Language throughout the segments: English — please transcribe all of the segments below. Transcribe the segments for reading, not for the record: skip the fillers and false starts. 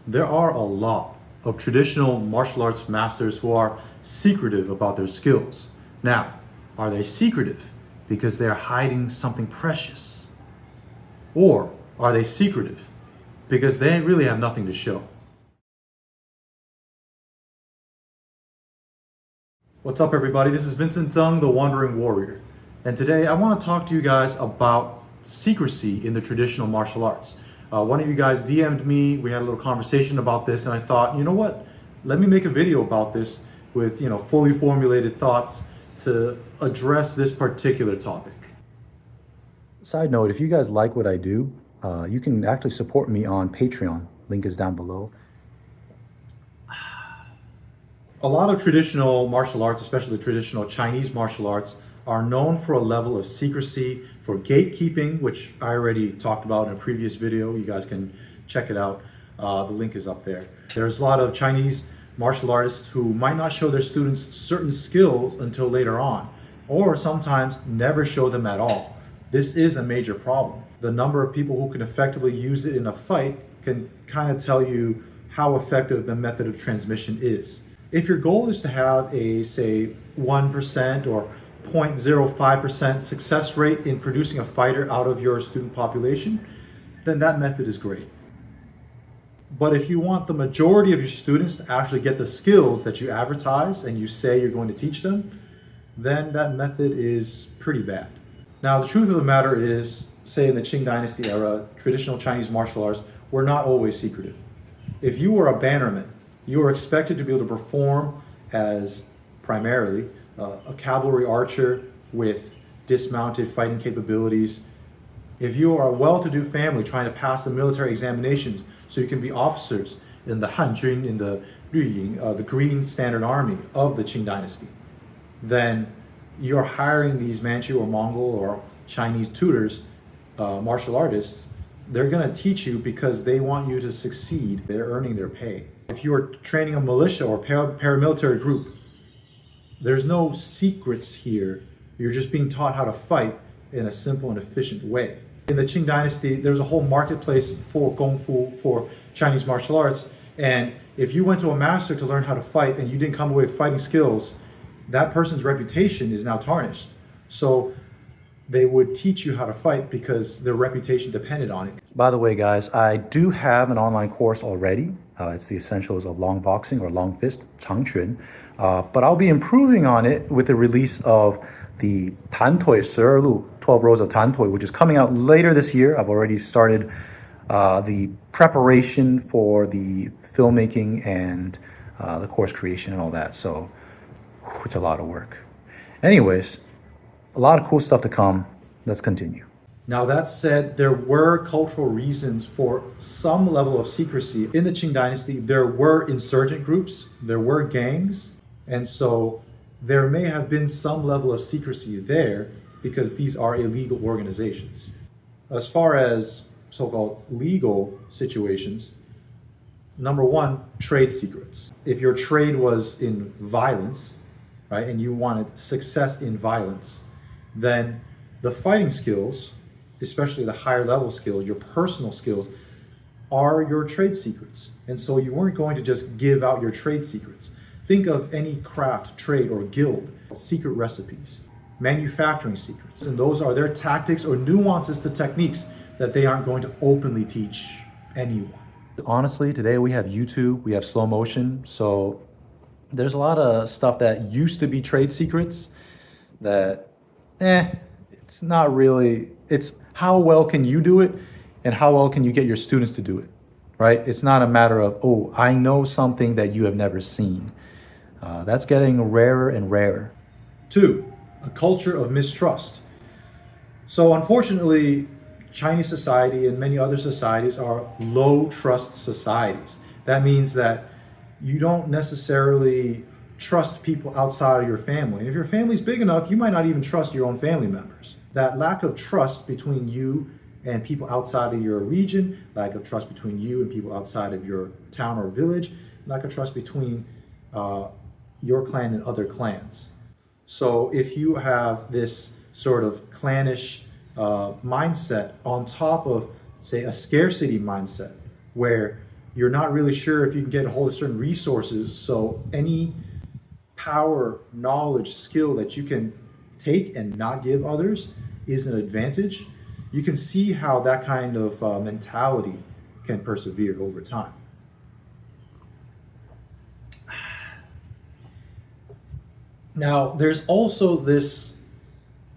There are a lot of traditional martial arts masters who are secretive about their skills. Now, are they secretive because they're hiding something precious? Or are they secretive because they really have nothing to show? What's up, everybody? This is Vincent Zeng, the Wandering Warrior. And today I want to talk to you guys about secrecy in the traditional martial arts. One of you guys DM'd me, we had a little conversation about this, and I thought, you know what? Let me make a video about this with, fully formulated thoughts to address this particular topic. Side note, if you guys like what I do, you can actually support me on Patreon. Link is down below. A lot of traditional martial arts, especially the traditional Chinese martial arts, are known for a level of secrecy, for gatekeeping, which I already talked about in a previous video. You guys can check it out. The link is up there. There's a lot of Chinese martial artists who might not show their students certain skills until later on, or sometimes never show them at all. This is a major problem. The number of people who can effectively use it in a fight can kind of tell you how effective the method of transmission is. If your goal is to have a, say, 1% or 0.05% success rate in producing a fighter out of your student population, then that method is great. But if you want the majority of your students to actually get the skills that you advertise and you say you're going to teach them, then that method is pretty bad. Now, the truth of the matter is, say in the Qing dynasty era, traditional Chinese martial arts were not always secretive. If you were a bannerman, you were expected to be able to perform as primarily a cavalry archer with dismounted fighting capabilities. If you are a well-to-do family trying to pass the military examinations so you can be officers in the Hanjun, in the Lüying, the Green Standard Army of the Qing dynasty, then you're hiring these Manchu or Mongol or Chinese tutors, martial artists. They're going to teach you because they want you to succeed. They're earning their pay. If you are training a militia or paramilitary group, there's no secrets here. You're just being taught how to fight in a simple and efficient way. In the Qing dynasty, there's a whole marketplace for Kung Fu, for Chinese martial arts. And if you went to a master to learn how to fight and you didn't come away with fighting skills, that person's reputation is now tarnished. So they would teach you how to fight because their reputation depended on it. By the way, guys, I do have an online course already. It's the essentials of long boxing or long fist, 长拳. But I'll be improving on it with the release of the 弹腿12路, 12 rows of 弹腿, which is coming out later this year. I've already started the preparation for the filmmaking and the course creation and all that. So it's a lot of work. Anyways, a lot of cool stuff to come. Let's continue. Now, that said, there were cultural reasons for some level of secrecy. In the Qing dynasty, there were insurgent groups, there were gangs, and so there may have been some level of secrecy there because these are illegal organizations. As far as so-called legal situations, number one, trade secrets. If your trade was in violence, right, and you wanted success in violence, then the fighting skills, especially the higher level skills, your personal skills, are your trade secrets. And so you weren't going to just give out your trade secrets. Think of any craft, trade, or guild, secret recipes, manufacturing secrets. And those are their tactics or nuances to techniques that they aren't going to openly teach anyone. Honestly, today we have YouTube, we have slow motion. So there's a lot of stuff that used to be trade secrets that, it's not really, it's how well can you do it and how well can you get your students to do it, right? It's not a matter of, oh, I know something that you have never seen. That's getting rarer and rarer. 2, a culture of mistrust. So unfortunately, Chinese society and many other societies are low trust societies. That means that you don't necessarily trust people outside of your family. And if your family's big enough, you might not even trust your own family members. That lack of trust between you and people outside of your region, lack of trust between you and people outside of your town or village, lack of trust between your clan and other clans. So if you have this sort of clannish mindset on top of, say, a scarcity mindset, where you're not really sure if you can get a hold of certain resources. So any power, knowledge, skill that you can take and not give others is an advantage. You can see how that kind of mentality can persevere over time. Now, there's also this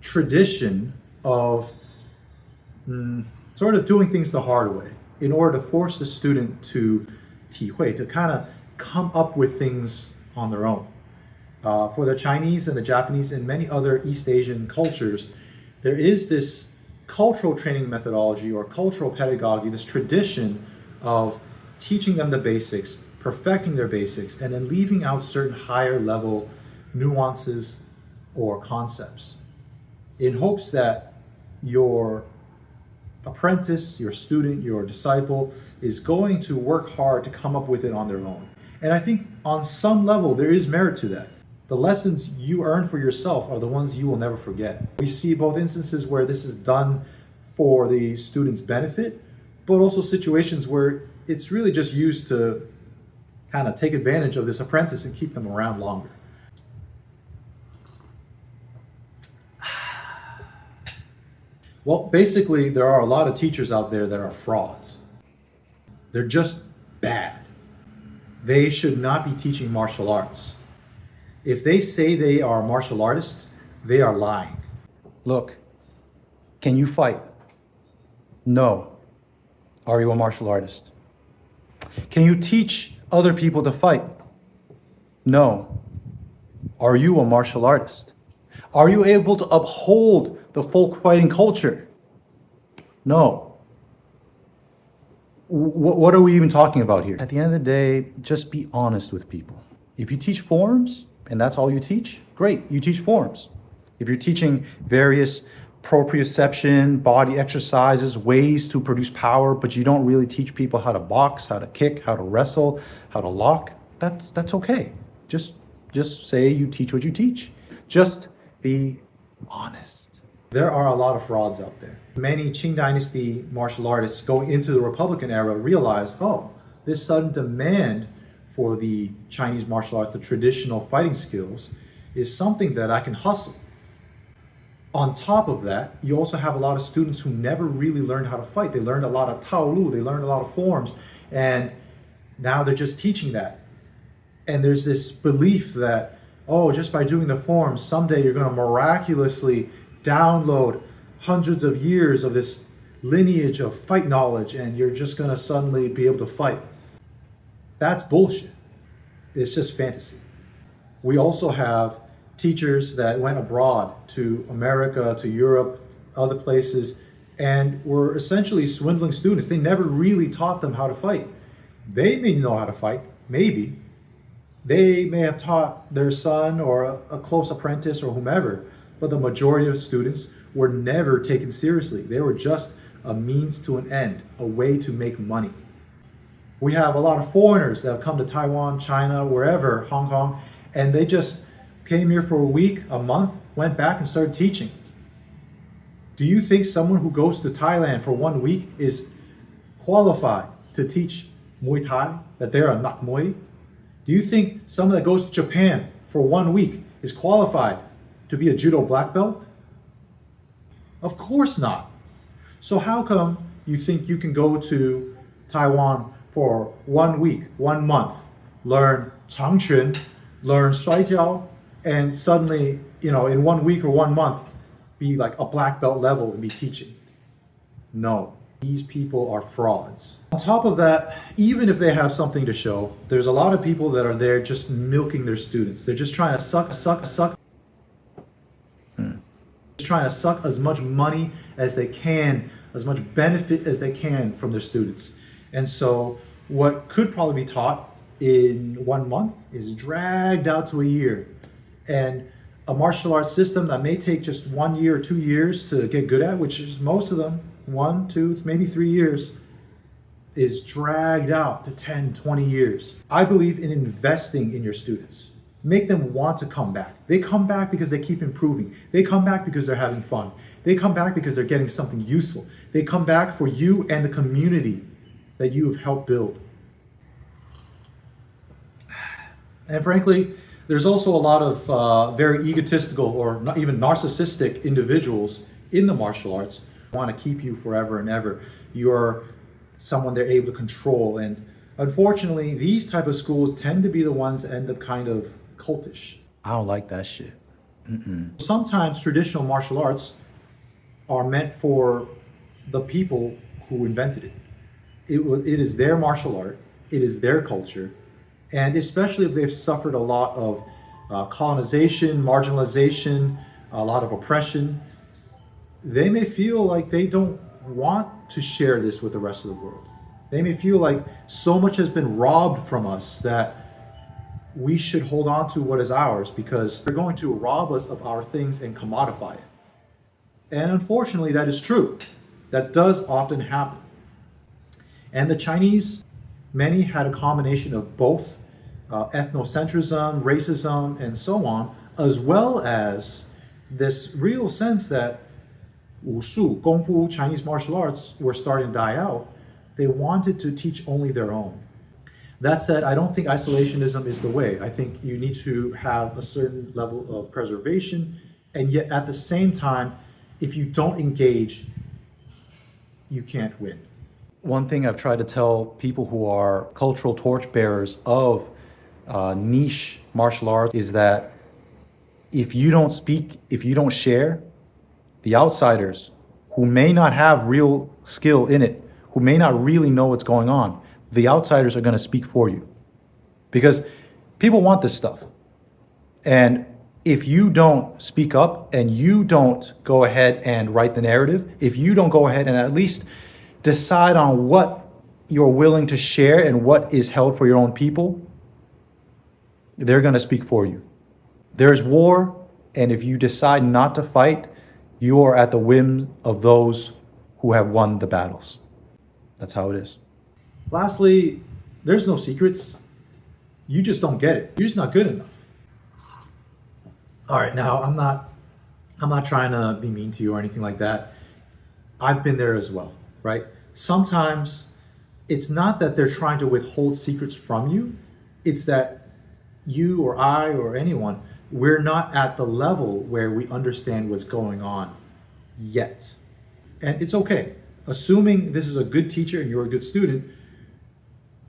tradition of sort of doing things the hard way in order to force the student to 体会, to kind of come up with things on their own. For the Chinese and the Japanese and many other East Asian cultures, there is this cultural training methodology or cultural pedagogy, this tradition of teaching them the basics, perfecting their basics, and then leaving out certain higher level nuances or concepts in hopes that your apprentice, your student, your disciple is going to work hard to come up with it on their own. And I think on some level there is merit to that. The lessons you earn for yourself are the ones you will never forget. We see both instances where this is done for the student's benefit, but also situations where it's really just used to kind of take advantage of this apprentice and keep them around longer. Well, basically, there are a lot of teachers out there that are frauds. They're just bad. They should not be teaching martial arts. If they say they are martial artists, they are lying. Look, can you fight? No. Are you a martial artist? Can you teach other people to fight? No. Are you a martial artist? Are you able to uphold the folk fighting culture? No. What are we even talking about here? At the end of the day, just be honest with people. If you teach forms, and that's all you teach, great, you teach forms. If you're teaching various proprioception, body exercises, ways to produce power, but you don't really teach people how to box, how to kick, how to wrestle, how to lock, that's okay. Just say you teach what you teach. Just be honest. There are a lot of frauds out there. Many Qing dynasty martial artists going into the Republican era realized, oh, this sudden demand for the Chinese martial arts, the traditional fighting skills, is something that I can hustle. On top of that, you also have a lot of students who never really learned how to fight. They learned a lot of taolu, they learned a lot of forms, and now they're just teaching that. And there's this belief that, oh, just by doing the forms, someday you're going to miraculously download hundreds of years of this lineage of fight knowledge and you're just going to suddenly be able to fight. That's bullshit. It's just fantasy. We also have teachers that went abroad to America, to Europe, other places, and were essentially swindling students. They never really taught them how to fight. They may know how to fight, maybe. They may have taught their son or a close apprentice or whomever, but the majority of students were never taken seriously. They were just a means to an end, a way to make money. We have a lot of foreigners that have come to Taiwan, China, wherever, Hong Kong, and they just came here for a week, a month, went back and started teaching. Do you think someone who goes to Thailand for 1 week is qualified to teach Muay Thai, that they're a Nak Muay? Do you think someone that goes to Japan for 1 week is qualified to be a judo black belt? Of course not. So how come you think you can go to Taiwan for 1 week, 1 month, learn Changquan, learn Shuaijiao, and suddenly, in 1 week or 1 month, be like a black belt level and be teaching? No, these people are frauds. On top of that, even if they have something to show, there's a lot of people that are there just milking their students. They're just trying to suck. Trying to suck as much money as they can, as much benefit as they can from their students. And so what could probably be taught in 1 month is dragged out to a year. And a martial arts system that may take just 1 year or 2 years to get good at, which is most of them, 1, 2, maybe 3 years, is dragged out to 10, 20 years. I believe in investing in your students. Make them want to come back. They come back because they keep improving. They come back because they're having fun. They come back because they're getting something useful. They come back for you and the community that you have helped build. And frankly, there's also a lot of very egotistical or not even narcissistic individuals in the martial arts who want to keep you forever and ever. You're someone they're able to control. And unfortunately, these type of schools tend to be the ones that end up kind of cultish. I don't like that shit. Sometimes traditional martial arts are meant for the people who invented it. It is their martial art. It is their culture. And especially if they've suffered a lot of colonization, marginalization, a lot of oppression, they may feel like they don't want to share this with the rest of the world. They may feel like so much has been robbed from us that we should hold on to what is ours because they're going to rob us of our things and commodify it. And unfortunately, that is true. That does often happen. And the Chinese, many had a combination of both ethnocentrism, racism, and so on, as well as this real sense that wushu, kung fu, Chinese martial arts were starting to die out. They wanted to teach only their own. That said, I don't think isolationism is the way. I think you need to have a certain level of preservation, and yet at the same time, if you don't engage, you can't win. One thing I've tried to tell people who are cultural torchbearers of niche martial arts is that if you don't speak, if you don't share, the outsiders who may not have real skill in it, who may not really know what's going on, the outsiders are going to speak for you. Because people want this stuff. And if you don't speak up and you don't go ahead and write the narrative, if you don't go ahead and at least decide on what you're willing to share and what is held for your own people, they're going to speak for you. There's war, and if you decide not to fight, you are at the whim of those who have won the battles. That's how it is. Lastly, there's no secrets. You just don't get it. You're just not good enough. All right, now I'm not trying to be mean to you or anything like that. I've been there as well, right? Sometimes it's not that they're trying to withhold secrets from you. It's that you or I or anyone, we're not at the level where we understand what's going on yet. And it's okay. Assuming this is a good teacher and you're a good student,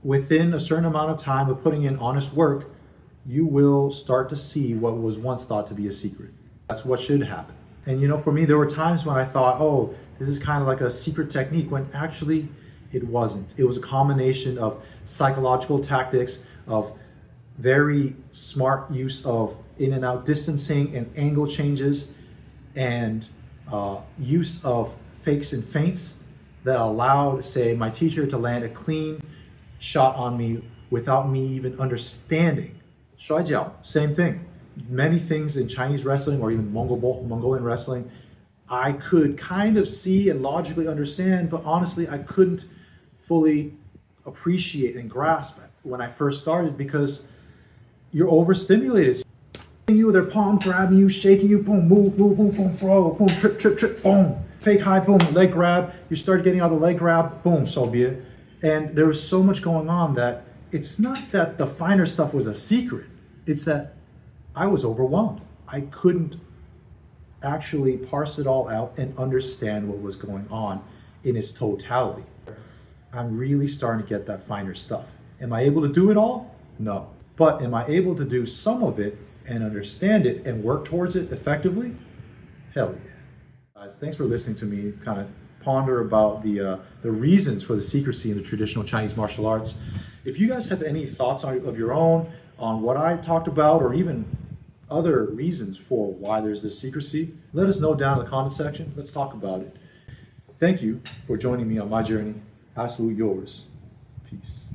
within a certain amount of time of putting in honest work, you will start to see what was once thought to be a secret. That's what should happen. And you know, for me, there were times when I thought, oh, this is kind of like a secret technique, when actually it wasn't. It was a combination of psychological tactics, of very smart use of in and out distancing and angle changes, and use of fakes and feints that allowed, say, my teacher to land a clean shot on me without me even understanding. 摔跤, same thing. Many things in Chinese wrestling or even Mongolian wrestling, I could kind of see and logically understand, but honestly, I couldn't fully appreciate and grasp it when I first started because you're overstimulated. You with their palm grabbing you, shaking you, boom, move, boom, throw, boom, trip, boom, fake high, boom, leg grab. You start getting out of the leg grab, boom, so be it. And there was so much going on that it's not that the finer stuff was a secret. It's that I was overwhelmed. I couldn't actually parse it all out and understand what was going on in its totality. I'm really starting to get that finer stuff. Am I able to do it all? No. But am I able to do some of it and understand it and work towards it effectively? Hell yeah. Guys, thanks for listening to me kind of ponder about the reasons for the secrecy in the traditional Chinese martial arts. If you guys have any thoughts of your own on what I talked about, or even other reasons for why there's this secrecy, let us know down in the comment section. Let's talk about it. Thank you for joining me on my journey. I salute yours. Peace.